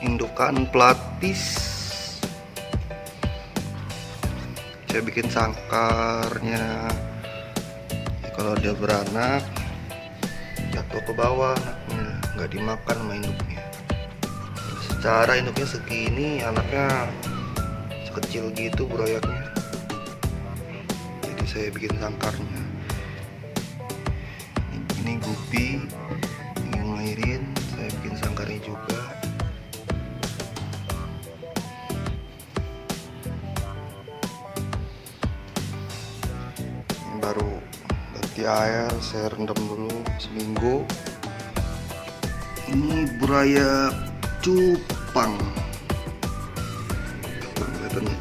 indukan pelapis. Saya bikin sangkarnya. Kalau dia beranak jatuh ke bawah anaknya, nggak dimakan sama induknya. Secara induknya segini, anaknya sekecil gitu burayaknya. Jadi saya bikin sangkarnya. Ini gupi ingin ngelahirin, saya bikin sangkarnya juga. Ini baru ganti air, saya rendam dulu seminggu. Ini burayak cupang. Kelihatannya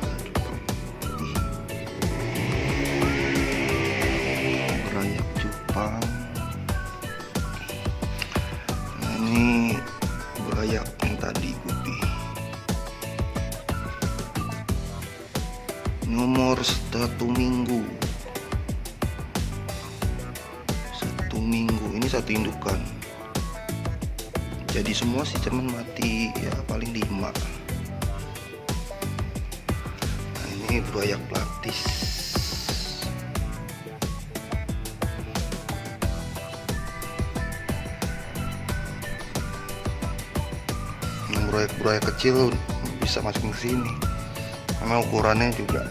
burayak cupang. Nah, ini burayak yang tadi gupi. Nomor 1 minggu. 1 minggu. Ini 1 indukan. Jadi semua sih cuman mati ya paling 5. Nah, ini burayak pelapis. Yang burayak kecil bisa masuk ke sini. Karena ukurannya juga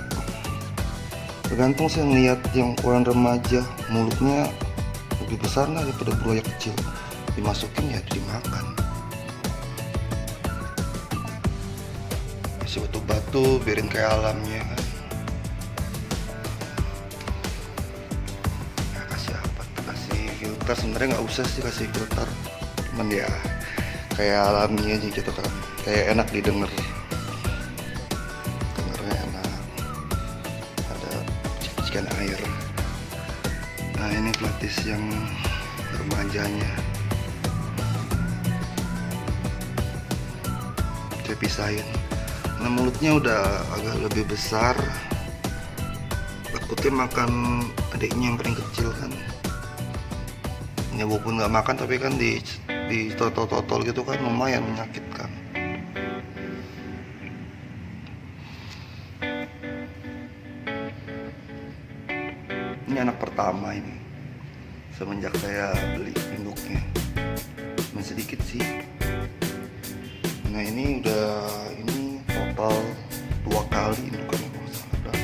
tergantung. Saya ngeliat yang ukuran remaja mulutnya lebih besar lah daripada burayak kecil. Dimasukin ya dimakan. Kasih batu-batu, biarin kayak alamnya kan. Nah, kasih apa? Kasih filter. Sebenarnya nggak usah sih kasih filter, cuman ya kayak alamnya aja gitu kan. Kayak enak didengar. Dengarnya enak. Ada cikan air. Nah, ini pelapis yang remajanya. Saya pisahin. Nah, mulutnya udah agak lebih besar. Takutnya makan adiknya yang paling kecil kan. Ya walaupun nggak makan tapi kan di totol-totol gitu kan lumayan menyakitkan. Ini anak pertama ini. Semenjak saya beli induknya. Masih sedikit sih. Nah, ini udah total 2 kali indukan kalau nggak salah.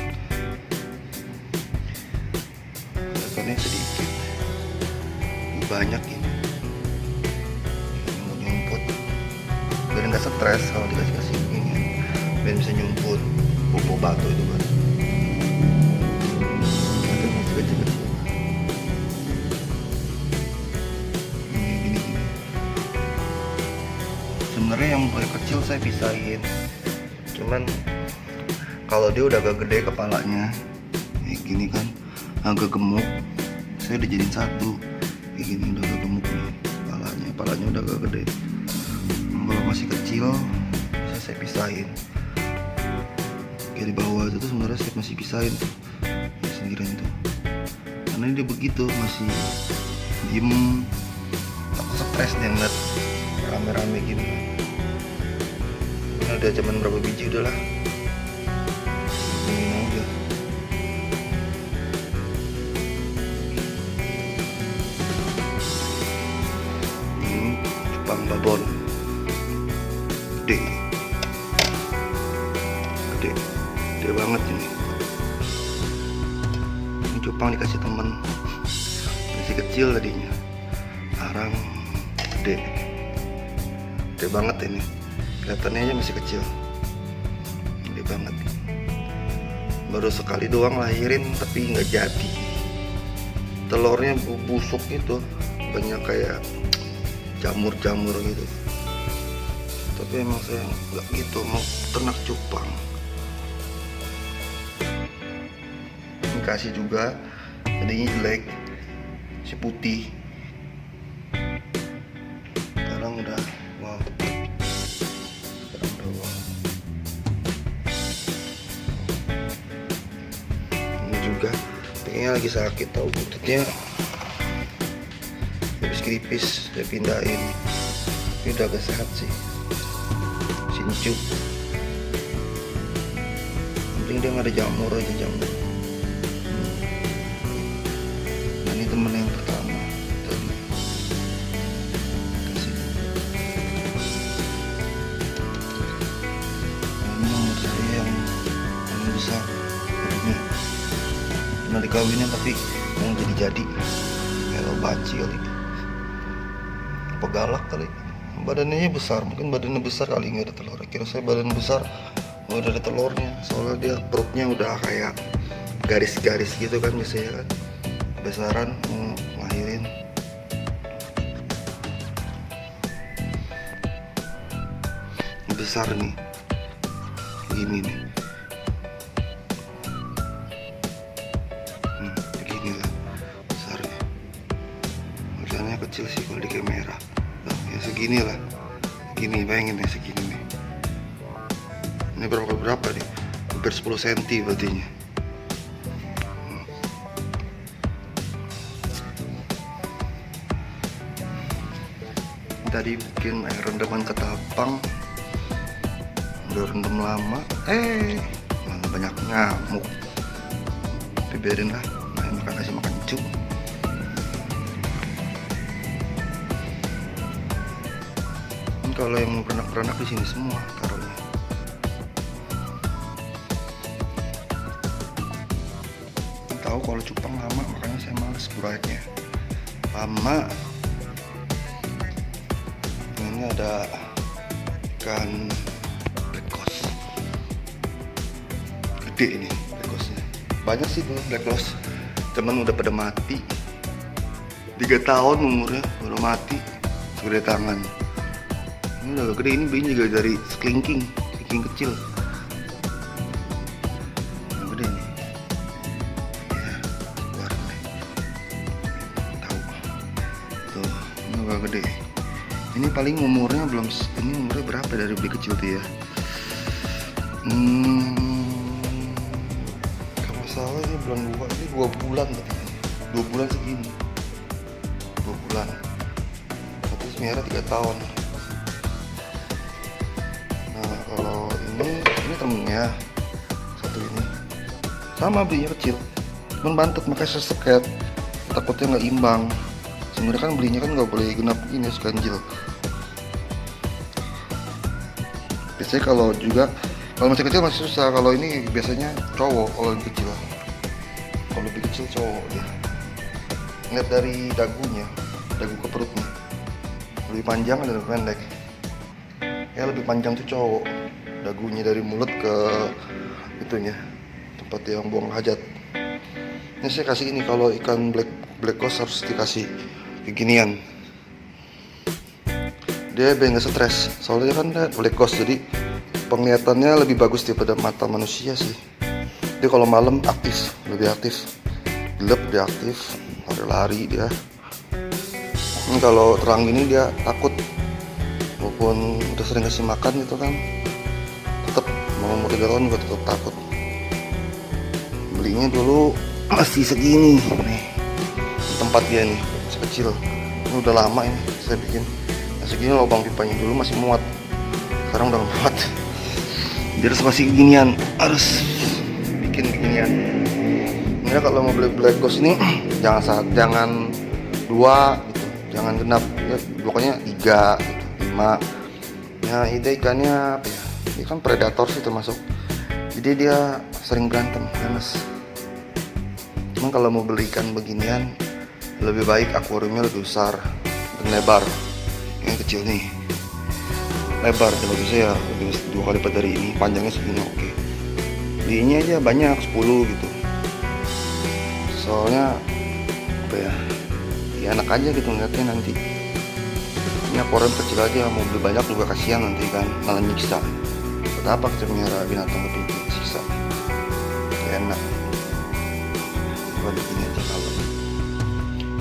Indukannya sedikit, lebih banyak ini. Mau nyumput, biar nggak stres kalau dikasih ini, biar bisa nyumput bobo batu itu kan. Nanti masih kecil-kecil. Sebenarnya yang mulai kecil saya pisahin, cuman kalau dia udah agak gede kepalanya kayak gini kan, agak gemuk, saya udah jadiin satu kayak gini. Udah agak gemuk nih kepalanya udah agak gede. Kalau masih kecil saya pisahin. Kayak di bawah itu tuh sebenarnya saya masih pisahin tuh ya, sendirian tuh, karena dia begitu masih diem. Aku stres nih ngeliat rame-rame gini. Ini udah cuman berapa biji udah lah. Ini aja. Ini cupang babon. Gede. Gede banget ini. Ini cupang dikasih temen. Masih kecil tadinya. Sekarang gede. Gede banget ini. Kelihatannya aja masih kecil. Gede banget. Baru sekali doang lahirin tapi nggak jadi. Telurnya busuk gitu, banyak kayak jamur-jamur gitu. Tapi emang saya nggak gitu, mau ternak cupang. Ini kasih juga, tadinya jelek, si putih. Sekarang udah wow. Ini juga kayaknya lagi sakit, tahu bututnya habis keripis, saya pindahin, tapi udah agak sehat sih. Sincu. Penting dia nggak ada jamur aja, jamur. Nah, ini temen yang pertama tadi. Kasih. Nah, ini nomor saya yang besar. Ini pernah dikawinin tapi yang jadi kayak banci kali, pegalak kali. Badannya besar, mungkin badannya besar kali nggak ada telur. Kira saya badan besar udah ada telurnya, soalnya dia perutnya udah kayak garis-garis gitu kan biasanya kan, besaran mau ngelahirin. Besar nih, gini nih, begini lah besarnya. Kelihatannya kecil sih kalau di kamera. Nah, ya segini lah, gini, bayangin ya segini nih. Ini berapa nih? Hampir 10 cm berarti nya. Tadi bikin air rendaman ketapang, udah rendam lama, malah banyak ngamuk. Tapi biarin lah, kasih makan cuk. Kalau yang mau beranak-beranak di sini semua taruhnya. Tahu kalau cupang lama, makanya saya males gurainya. Lama. Ini ada ikan black ghost. Gede ini black ghostnya. Banyak sih tuh black ghost. Cuman udah pada mati. 3 tahun umurnya baru mati. Segede tangan. Ini udah gede, ini bayinya juga dari kelingking kecil. Yang gede nih. Ya, keluar nih. Tahu. Tuh, ini udah gede. Ini paling umurnya belum, ini umurnya berapa dari beli kecil tuh ya? Kalau salah ini bulan 2, ini 2 bulan tadi. 2 bulan segini. 2 bulan. Tapi merah 3 tahun. Kalau ini temennya satu ini sama belinya kecil, cuman bantet makanya seseket, takutnya nggak imbang. Sebenarnya kan belinya kan nggak boleh genap ini, ganjil. Biasanya kalau masih kecil masih susah, kalau ini biasanya cowok kalau lebih kecil. Kalau lebih kecil cowok dia. Lihat dari dagunya, dagu ke perutnya lebih panjang dan lebih pendek. Ya lebih panjang tuh cowok, dagunya dari mulut ke itunya, tempat yang buang hajat. Ini saya kasih ini, kalau ikan black ghost harus dikasih beginian. Dia biar nggak stres, soalnya kan black ghost jadi penglihatannya lebih bagus daripada mata manusia sih. Dia kalau malam aktif, lebih aktif, gelap dia aktif, lari-lari dia. Ini kalau terang gini dia takut. Walaupun udah sering kasih makan gitu kan, tetap mau umur 3 tahun juga tetap takut. Belinya dulu masih segini nih, tempat dia nih masih kecil. Ini udah lama ini saya bikin. Nah, segini lubang pipanya, dulu masih muat, sekarang udah muat. Jadi harus masih ginian, harus bikin ginian. Ini kalau mau beli black ghost ini jangan 2 gitu, jangan genap ya, pokoknya 3 gitu. 5. Ya ide ikannya apa ya? Ini kan predator sih termasuk. Jadi dia sering berantem, ganas. Cuman kalau mau beli ikan beginian, lebih baik akuariumnya lebih besar dan lebar. Yang kecil nih, lebar dan bagusnya ya lebih 2 kali lipat dari ini. Panjangnya segini oke. Belinya aja banyak 10 gitu. Soalnya apa ya? Ya enak aja gitu ngeliatnya nanti. Ini akuarium kecil aja, mau beli banyak juga kasihan nanti kan, malah nyiksa. Buat apa kita melihara binatang lebih siksa? Gak enak. Coba begini aja kalau.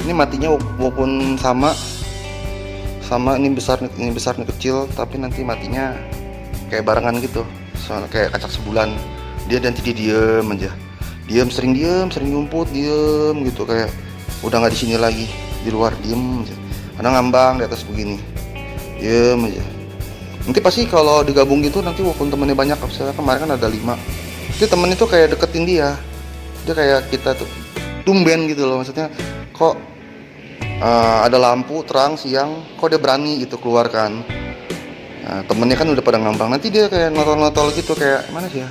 Ini matinya walaupun sama ini besar nih kecil, tapi nanti matinya kayak barengan gitu. Soalnya kayak kacak sebulan. Dia nanti diem aja. Sering ngumpul, diem gitu, kayak udah nggak di sini lagi, di luar diem aja. Kadang ngambang di atas begini, diem aja. Nanti pasti kalau digabung gitu nanti walaupun temennya banyak, misalnya kemarin kan ada 5, itu temennya tuh kayak deketin dia kayak kita tuh tumben gitu loh, maksudnya kok ada lampu terang siang kok dia berani gitu keluar kan. Nah, temennya kan udah pada ngambang, nanti dia kayak notol-notol gitu, kayak mana sih ya,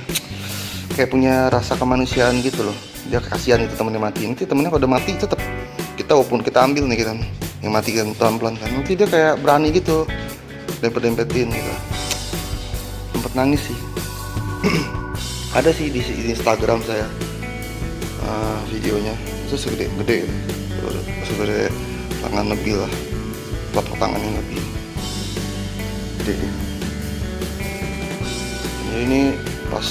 kayak punya rasa kemanusiaan gitu loh. Dia kasihan itu temennya mati, nanti temennya kalau udah mati tetap kita walaupun kita ambil nih kita yang mati kan pelan-pelan kan, nanti dia kayak berani gitu dempet-dempetin gitu. Sempet nangis sih. Ada sih di Instagram saya videonya, itu segede-gede gitu. Segede tangan lebih lah, telapak tangannya lebih gede. Jadi ini pas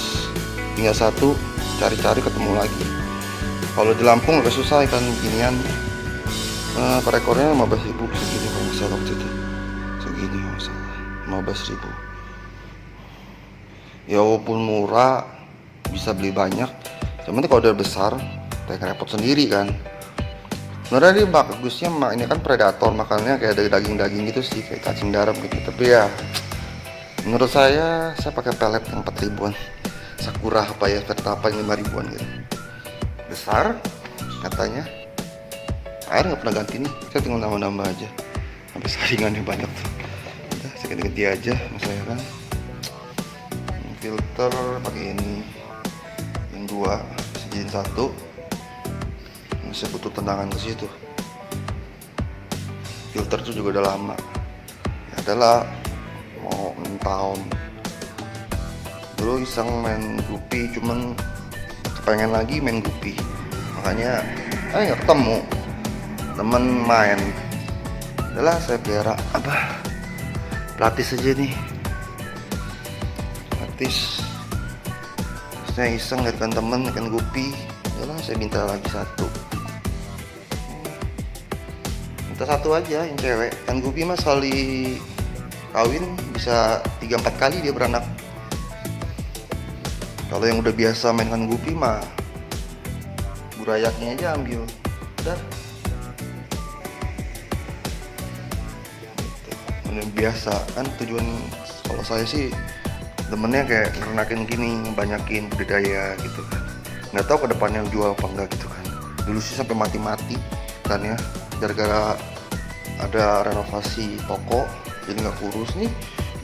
tinggal satu, cari-cari ketemu lagi. Kalau di Lampung agak susah ikan beginian. Per ekornya 15.000 segini kalau nggak salah waktu itu. Segini kalau nggak salah 15.000. Ya walaupun murah bisa beli banyak, cuman kalau udah besar kayak repot sendiri kan. Sebenarnya dia bagusnya ini kan predator, makannya kayak ada daging-daging gitu sih, kayak cacing dalam gitu. Tapi ya menurut saya pakai pelet yang 4.000-an, Sakura apa ya, Verta apa yang 5.000-an gitu. Besar katanya, air nggak pernah ganti nih, saya tinggal nambah-nambah aja sampai saringannya banyak tuh. Udah saya ganti aja misalnya kan. Filter pakai ini yang 2, sejadiin 1. Saya butuh tendangan ke situ. Filter itu juga udah lama. Ya adalah mau 6 tahun. Dulu iseng main gupi, cuman kepengen lagi main gupi. Makanya nggak ketemu temen main. Adalah saya pelihara pelatih aja nih. Pelatih. Saya iseng lihat kan temen ikan gupi. Adalah saya minta lagi 1. Satu aja yang cewek, kan gupi mas sekali kawin bisa 3-4 kali dia beranak. Kalau yang udah biasa mainkan gupi mah burayaknya aja ambil udah. Udah biasa kan, tujuan kalau saya sih demennya kayak ngerenakin gini, banyakin budidaya gitu kan. Nggak tahu kedepannya jual apa enggak gitu kan. Dulu sih sampai mati-mati kan ya, gara-gara ada renovasi toko jadi nggak kurus nih,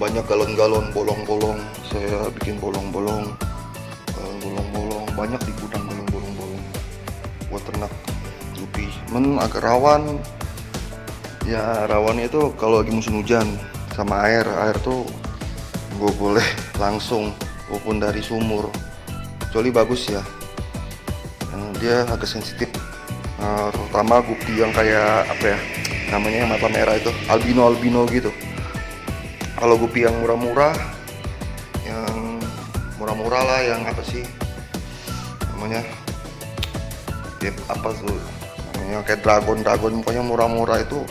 banyak galon-galon bolong-bolong, saya bikin bolong-bolong banyak di gudang, bolong-bolong buat ternak gupi. Agak rawan ya, rawannya itu kalau lagi musim hujan sama air tuh gue boleh langsung walaupun dari sumur, kecuali bagus ya, dia agak sensitif, terutama gupi yang kayak apa ya namanya, yang mata merah itu, albino gitu. Kalau gupi yang murah-murah lah, yang apa sih namanya, apa tuh namanya, kayak dragon pokoknya murah-murah itu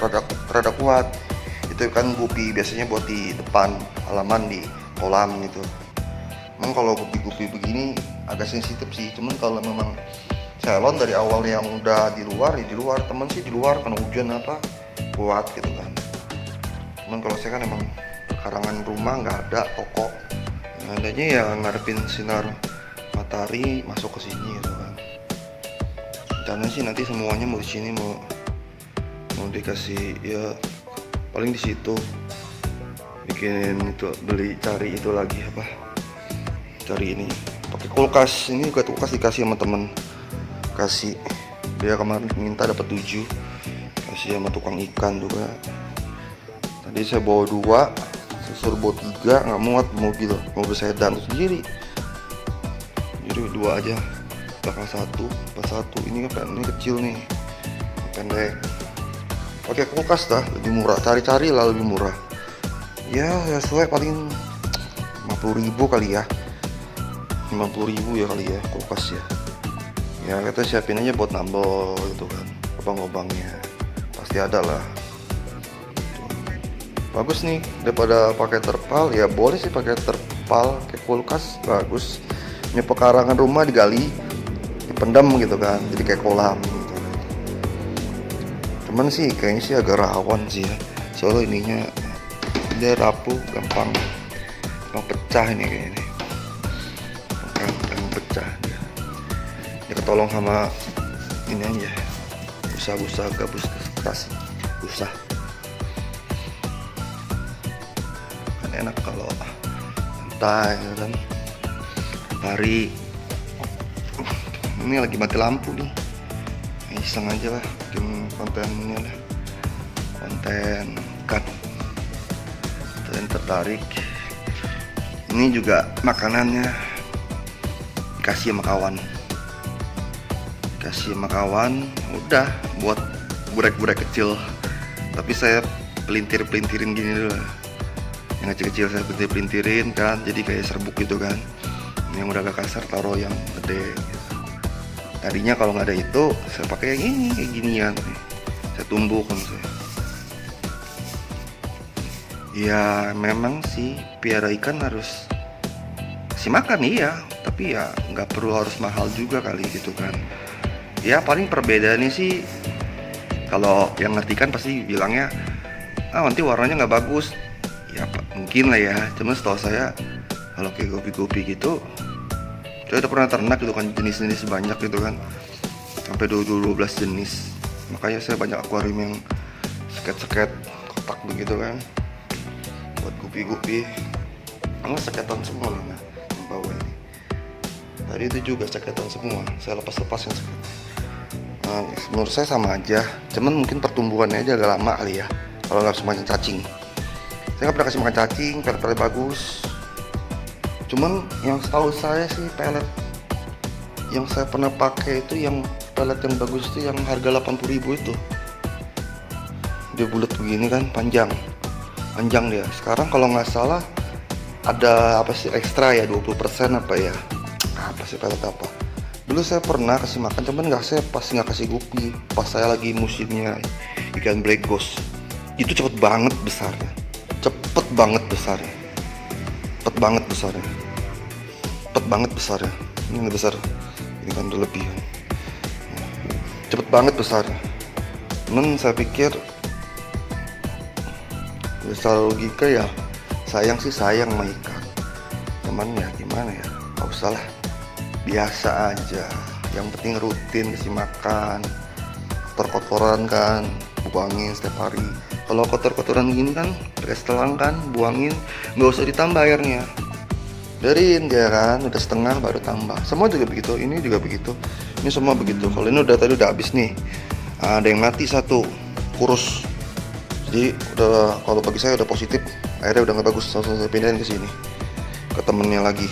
rada kuat. Itu kan gupi biasanya buat di depan halaman di kolam gitu. Memang kalau gupi begini agak sensitif sih, cuman kalau memang salon dari awal yang udah di luar temen sih di luar karena hujan apa kuat gitu kan. Cuman kalau saya kan emang karangan rumah nggak ada toko, adanya ya ngadepin sinar matahari masuk ke sini gitu kan. Rencana sih nanti semuanya mau di sini, mau dikasih ya paling di situ bikin itu, cari itu lagi cari ini pakai kulkas. Ini juga kulkas dikasih sama temen, kasih dia kemarin minta dapat 7, kasih sama tukang ikan juga. Tadi saya bawa 2, saya suruh bawa 3, nggak muat mobil sedan sendiri, jadi 2 aja, belakang 1. Ini kan ini kecil nih, pendek, pakai kulkas dah lebih murah, cari-cari lah lebih murah ya, sesuai paling 50.000 kali ya, 50.000 ya kali ya kulkas ya kita siapin aja buat nambel gitu kan, lubang-lubangnya pasti ada lah. Bagus nih, daripada pakai terpal ya boleh sih pakai terpal, kayak kulkas bagus. Ini pekarangan rumah digali, dipendam gitu kan, jadi kayak kolam gitu. Cuman sih kayaknya sih agak rawan sih ya, soalnya ininya dia rapuh, gampang pecah ini kayaknya. Gampang pecah dia. Dia ketolong sama ini aja, busa-busa gabus tas busa. Kan enak kalau santai kan. Hari ini lagi mati lampu nih. Iseng aja lah bikin kontennya lah. Konten kan. Kalian tertarik. Ini juga makanannya dikasih sama kawan. Udah buat burek-burek kecil. Tapi saya pelintirin gini dulu. Yang kecil-kecil saya pelintirin kan, jadi kayak serbuk gitu kan. Yang udah agak kasar taruh yang gede gitu. Tadinya kalau nggak ada itu saya pakai yang ini, kayak ginian nih. Saya tumbuhkan saya. Ya memang sih piara ikan harus kasih makan iya, tapi ya nggak perlu harus mahal juga kali gitu kan. Ya paling perbedaannya sih, kalau yang ngerti kan pasti bilangnya nanti warnanya nggak bagus. Ya mungkin lah ya, cuman setahu saya kalau kayak gopi-gopi gitu, saya udah pernah ternak gitu kan, jenis-jenis banyak gitu kan, sampai 12 jenis. Makanya saya banyak akuarium yang seket-seket kotak begitu kan, buat gopi-gopi. Emang seketan semua nih, nah, yang bawah ini. Tadi itu juga seketan semua, saya lepas-lepas yang seket. Nah, menurut saya sama aja, cuman mungkin pertumbuhannya aja agak lama kali ya, kalau nggak semacam cacing. Saya nggak pernah kasih makan cacing, pelet-pelet bagus. Cuman yang setahu saya sih pelet yang saya pernah pakai itu, yang pelet yang bagus itu yang harga 80.000 itu. Dia bulat begini kan, panjang dia. Sekarang kalau nggak salah ada apa sih ekstra ya, 20% apa ya, apa sih pelet apa. Dulu saya pernah kasih makan, cuman pas nggak kasih gupi, pas saya lagi musimnya ikan black ghost. Itu cepet banget besarnya. Cepet banget besarnya. Ini besar, ini kan udah lebih. Cepet banget besarnya. Cuman saya pikir secara logika ya sayang sama ikan. Cuman ya gimana ya, nggak usah lah, biasa aja. Yang penting rutin kasih makan. Kotor-kotoran kan buangin setiap hari. Kalau kotor-kotoran gini kan pakai setelang kan, buangin, nggak usah ditambah airnya, biarin dia kan udah setengah baru tambah. Semua juga begitu, ini juga begitu, ini semua begitu. Kalau ini tadi udah habis nih, ada yang mati satu, kurus. Jadi udah, kalau bagi saya udah positif, airnya udah nggak bagus, langsung saya pindahin ke sini, ke temennya lagi,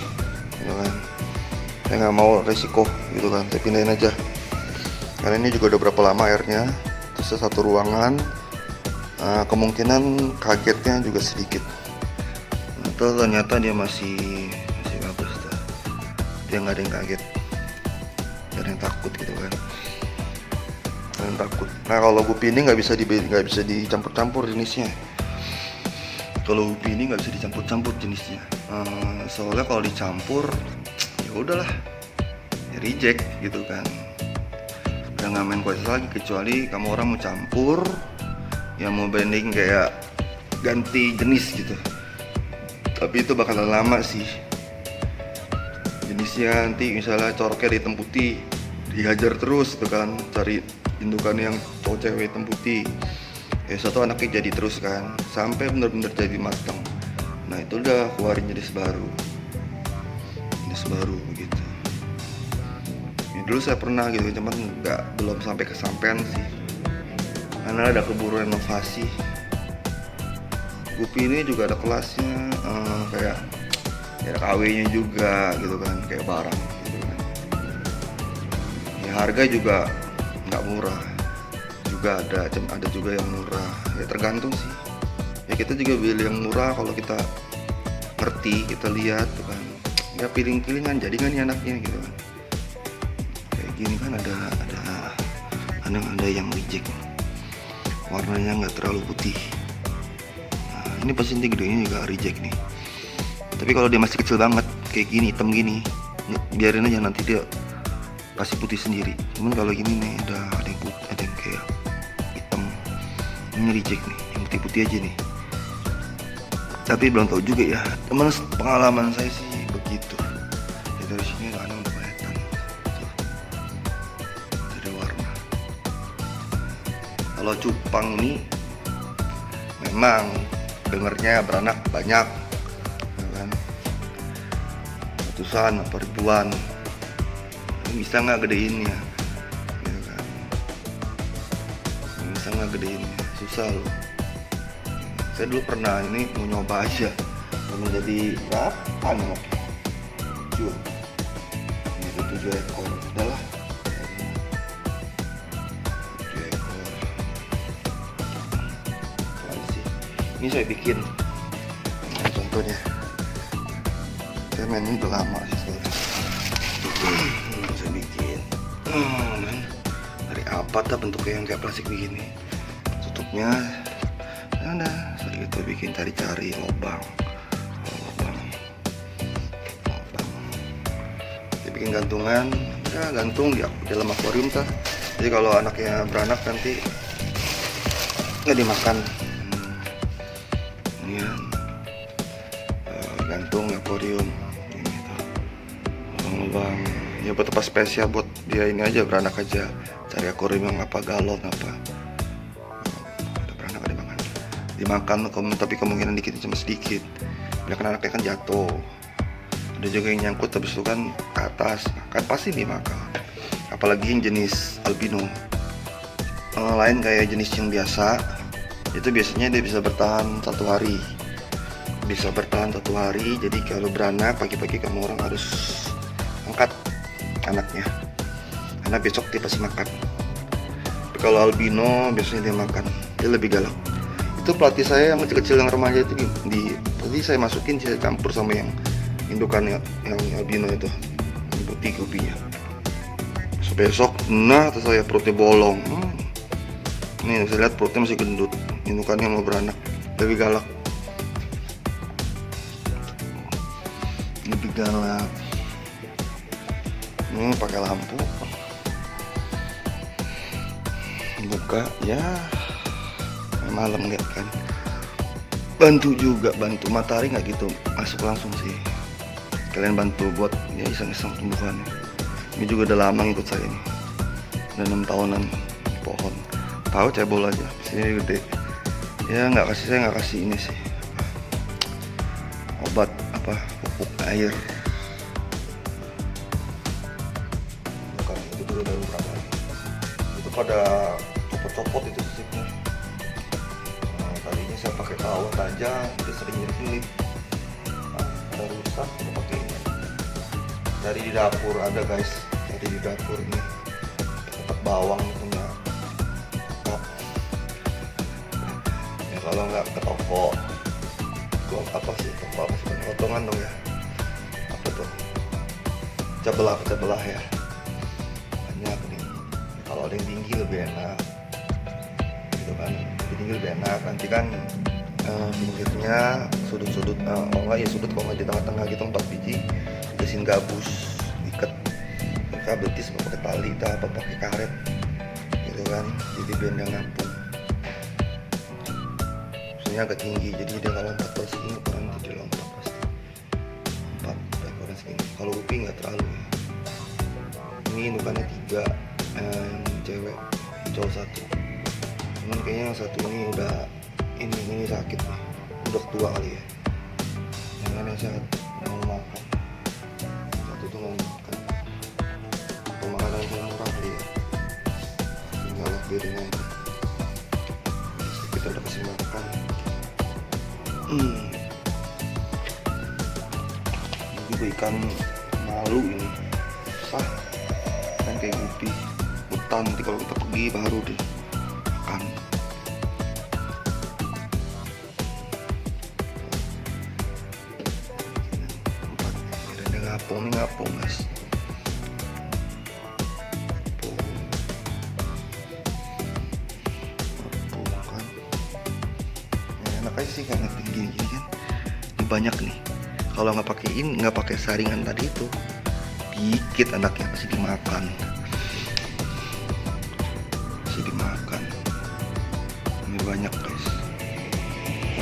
gitu kan. Saya nggak mau resiko, gitu kan, saya pindahin aja. Karena ini juga udah berapa lama airnya, terus satu ruangan. Kemungkinan kagetnya juga sedikit. Ternyata dia masih bagus tuh. Dia nggak ada yang kaget, nggak ada yang takut gitu kan. Nggak ada yang takut. Nah kalau gupi ini nggak bisa dicampur-campur jenisnya. Kalau gupi ini nggak bisa dicampur-campur jenisnya. Soalnya kalau dicampur, ya udahlah, ya reject gitu kan. Udah nggak main kualitas lagi, kecuali kamu orang mau campur, yang mau branding kayak ganti jenis gitu. Tapi itu bakalan lama sih. Jenisnya nanti misalnya coroknya hitam putih, dihajar terus gitu kan, cari indukan yang cowok cewek hitam putih. Satu anaknya jadi terus kan, sampai bener-bener jadi matang. Nah itu udah keluarin jenis baru begitu. Ya, dulu saya pernah gitu, cuman belum sampai kesampean sih. Karena ada keburu renovasi. Gupi ini juga ada kelasnya, kayak ya KW-nya juga gitu kan, kayak barang gitu kan. Ya harga juga nggak murah, juga ada juga yang murah. Ya tergantung sih. Ya kita juga beli yang murah kalau kita ngerti, kita lihat tuh kan. Ya piling-pilingan jadi kan anaknya gitu kan. Kayak gini kan ada yang reject. Warnanya nggak terlalu putih. Nah, ini pasti nanti gedenya juga reject nih. Tapi kalau dia masih kecil banget, kayak gini, hitam gini, biarin aja, nanti dia pasti putih sendiri. Cuman kalau gini nih, ada yang putih, ada yang kayak hitam. Ini reject nih, yang putih-putih aja nih. Tapi belum tahu juga ya, teman pengalaman saya sih begitu ya. Dari sini kadang udah kelihatan tuh, dari warna. Kalau cupang ini memang dengernya beranak banyak ya kan, ratusan atau ribuan. Bisa nggak gedeinnya ya kan, bisa nggak gedeinnya, susah loh. Saya dulu pernah ini mau nyoba aja, menjadi berapa nih? 7. Ini 7 ekor, udahlah. 7 ekor. Keren sih. Ini saya bikin. Nah, contohnya, saya main ini udah lama sih sebenarnya. Saya bikin. Dari apa tuh bentuknya yang kayak plastik begini? Tutupnya. Ada, saya itu bikin cari-cari lubang. Saya bikin gantungan, ya gantung di dalam akuarium tah. Jadi kalau anaknya beranak nanti nggak dimakan. Ini ya, gantung di akuarium. Ini tuh, lubang. Ya buat tempat spesial buat dia ini aja, beranak aja. Cari akuarium yang apa, galon apa. Dimakan, tapi kemungkinan dikit cuma sedikit. Bila kan anaknya kan jatuh, ada juga yang nyangkut habis itu kan ke atas, kan pasti dimakan. Apalagi yang jenis albino. Lain kayak jenis yang biasa, itu biasanya dia bisa bertahan 1 hari, jadi kalau beranak pagi-pagi kamu orang harus angkat anaknya karena besok dia pasti makan. Tapi kalau albino biasanya dia makan, dia lebih galak. Itu pelatih saya yang kecil-kecil, yang remaja itu tadi saya masukin, saya campur sama yang indukannya, yang albino itu, yang putih kopinya. Besok, nah terus saya perutnya bolong. Nih saya lihat perutnya masih gendut, indukannya mau beranak, lebih galak. Ini pakai lampu, buka ya. Malam lihat kan, bantu matahari nggak gitu masuk langsung sih, kalian bantu buat ya iseng-iseng tumbuhannya. Ini juga udah lama ngikut saya ini, udah 6 tahunan di pohon. Tahu cebol aja, sini gede ya. Saya nggak kasih ini sih, obat apa, pupuk air. Bukan, itu dulu baru berapa lagi, itu pada copot-copot itu sisipnya. Tadinya saya pakai kawat aja, dia sering nyelip. Ada rusak, kita pakai ini. Dari di dapur ada guys, dari di dapur ini tempat bawang punya. Ya kalau nggak ke toko, apa sih potongan dong ya. Apa tuh? Pecah belah ya. Banyak nih. Kalau ada yang tinggi lebih enak. Gitu kan, tinggi lebih enak. Nanti kan pinggirnya sudut-sudut, sudut kalau nggak di tengah-tengah gitu 4 biji dikasihin gabus, ikat kabel tis pakai tali apa pakai karet gitu kan, jadi biar dia ngampung. Maksudnya agak tinggi, jadi dia kalau lompat ke sini ukuran dia lompat pasti lompat ukuran segini. Kalau uping nggak terlalu ya. Ini indukannya 3, yang cewek, cowok 1. Cuman kayaknya yang satu ini udah ini sakit nih, udah tua kali ya. Yang lainnya sehat, mau makan. Satu tuh mau makan. Pemakanan saya murah kali ya. Tinggal biarin aja. Kita udah kasih makan. Ini juga ikan malu ini. Sah. Kan kayak gupi. Hutan, nanti kalau kita pergi baru deh makan. Ngapung guys. Ngapung kan. Ya, enak aja sih karena gini kan. Ini banyak nih. Kalau nggak pakai saringan tadi itu, dikit anaknya pasti dimakan. Ini banyak guys.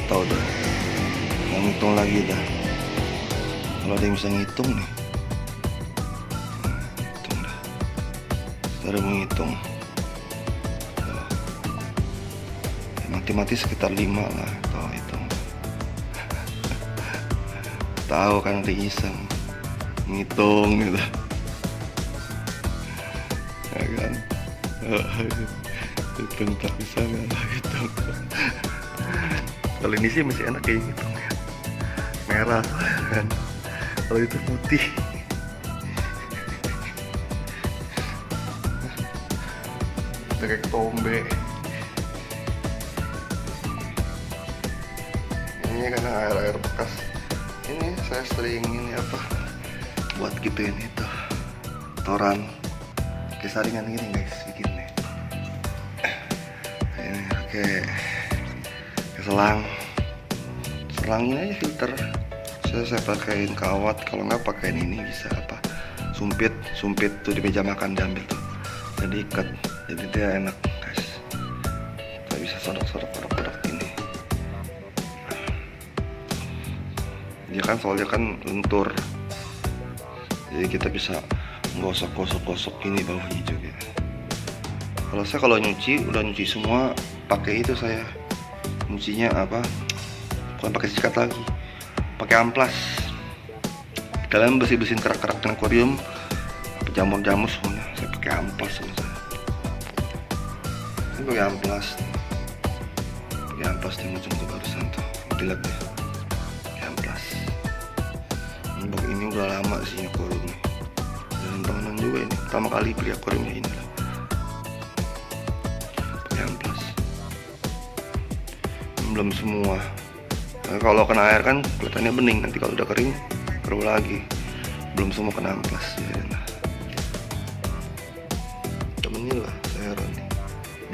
Tahu dah. Nggak ngitung lagi dah. Kalau ada yang bisa ngitung nih, hitung dah. Cara menghitung mati-mati sekitar 5 lah. Tahu hitung. Tahu kan nanti iseng ngitung gitu. Ya kan? Hitung tak bisa nggak hitung. Kalau ini sih masih enak kayak gitu ya. Merah kan. Kalau itu putih. Kayak tombe. Ini karena air bekas. Ini saya sering ini apa? Buat gituin itu. Toran. Kayak saringan gini guys, bikin nih. Ini pakai selang ini aja filter. Saya pakaiin kawat, kalau nggak pakaiin ini bisa apa, sumpit tuh di meja makan diambil tuh, jadi ikat, jadi dia enak guys. Kita bisa sodok ini. Dia kan soalnya kan lentur, jadi kita bisa gosok ini bawahnya juga. Kalau nyuci udah nyuci semua, pakai itu saya nyucinya apa, bukan pakai sikat lagi, pakai amplas. Kalian bersihin kerak-kerak akuarium, jamur-jamur semuanya, saya pakai amplas sama saya. Ini pakai amplas di ujung tuh barusan tuh, dilihat deh, pakai amplas. Ini udah lama sih akuarium nih, dan tahunan juga ini, pertama kali beli akuariumnya ini lah. Pakai amplas. Belum semua. Nah, kalau kena air kan kelihatannya bening, nanti kalau udah kering keruh lagi. Belum semua kena amplas ya. Nah, temennya lah saya heran nih,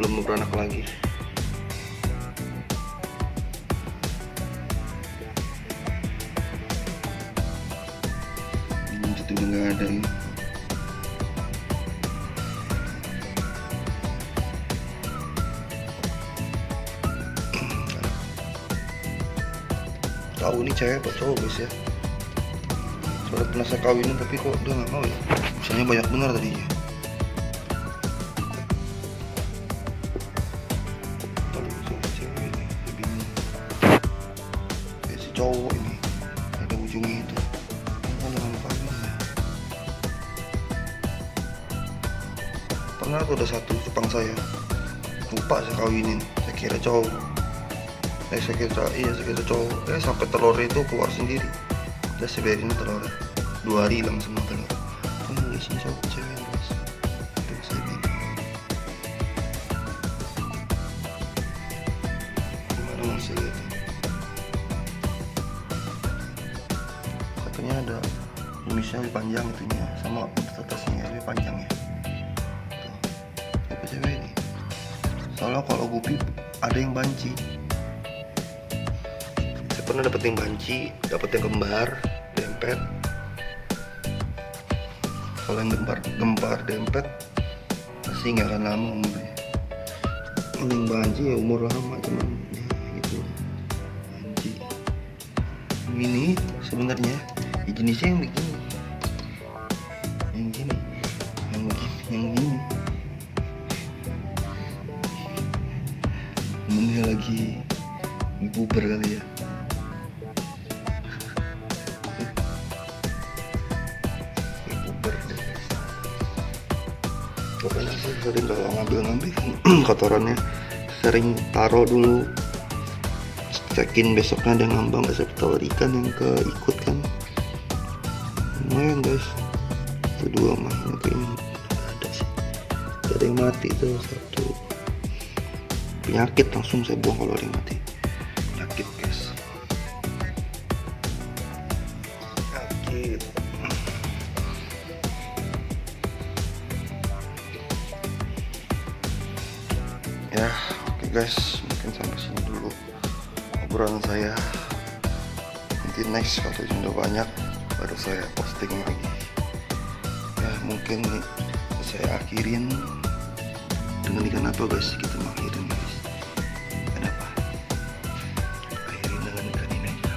belum mau beranak lagi. Ini situ udah nggak ada ini. Tahu ini cewek atau cowok guys ya. Soalnya pernah saya kawinin tapi kok dia nggak mau ya. Misalnya banyak benar tadinya. Tahu si cewek ini, dia bingung. Kayak si cowok ini, ada ujungnya itu. Kan jangan kawin ya. Pernah tuh ada satu Jepang saya, lupa saya kawinin. Saya kira cowok. Saya kira cowok. Sampai telur itu keluar sendiri. Udah saya biarin telurnya 2 hari hilang semua telur. Kan guys, ini cowok cewek guys. Tuh saya bilang, gimana masih lihat ya? Katanya ada kumisnya lebih panjang itunya, sama atasnya lebih panjang ya. Tuh, apa cewek ini? Soalnya kalau gupi ada yang banci. Pernah dapet yang banci, dapet yang kembar, dempet. Kalau yang gempar dempet pasti nggak akan lama umurnya. Yang banci ya umur lama, cuman ya gitu. Banci ini sebenarnya jenisnya yang begini, yang gini, yang gini. Temennya lagi puber kali ya. Pokoknya saya sering kalau ngambil kotorannya sering taruh dulu, cekin besoknya ada ngambang, nggak saya tahu ikan yang keikut kan lumayan guys. Itu 2 mah kayaknya ada sih, ada yang mati tuh 1. Penyakit langsung saya buang kalau ada yang mati, penyakit guys, penyakit. Ya oke guys, mungkin sampai sini dulu obrolan saya. Nanti next kalau udah banyak baru saya posting lagi ya. Mungkin saya akhirin dengan ikan apa guys, kita akhirin guys. Ada apa? Akhirin dengan ikan ini aja.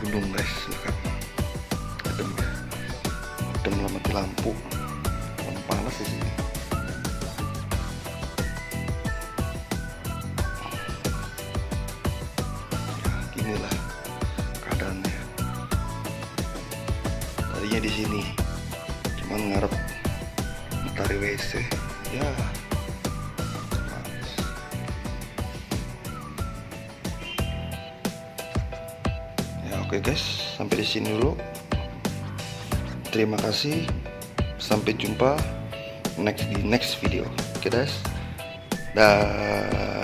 mendung guys, kan adem ya, adem lah, mati lampu panas di sini. Ya, ginilah keadaannya. Tadinya di sini cuman ngarep mencari WC ya. Oke guys, sampai di sini dulu. Terima kasih. Sampai jumpa di next video. Oke guys. Dah.